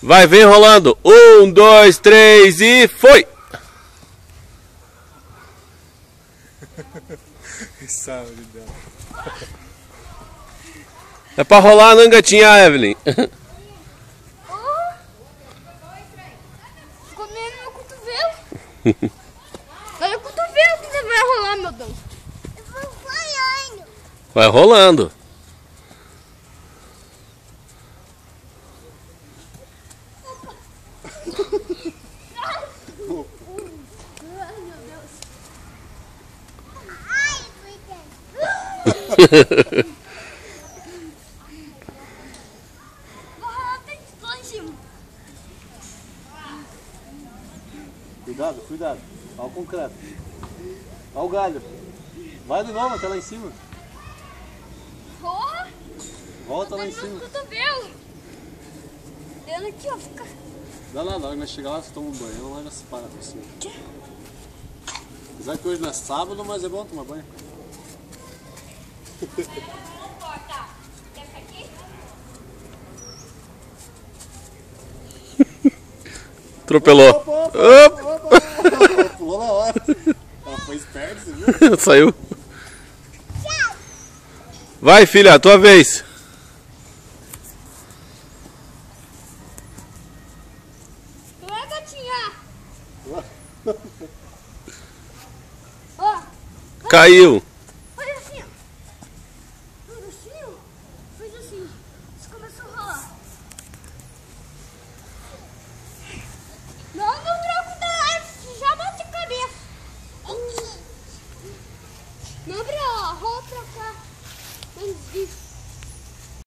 Vai, vem rolando. 1, 2, 3 e foi! É pra rolar, não engatinhar, Evelyn. Ficou meio no meu cotovelo. Olha o cotovelo que você vai rolar, meu Deus. Eu vou falhando. Vai rolando. Ai, meu Deus. Ai, cuidado. Vou rolar até lá em cima. Cuidado, cuidado. Olha o concreto. Olha o galho. Vai de novo até lá em cima. Porra. Volta lá em Tá no cima. meu cotovelo. Dando aqui, ó. Fica... Vai lá, na hora que nós chegar lá, você toma um banho. Não larga essa para pra você. Apesar que hoje não é sábado, mas é bom tomar banho. Atropelou. Opa! Pulou na hora. Ela foi esperta, você viu? Saiu. Vai, filha, tua vez. Não é gatinha. Ó. Caiu. Faz assim, ó. Faz assim, ó. Faz assim. Você começou a rolar.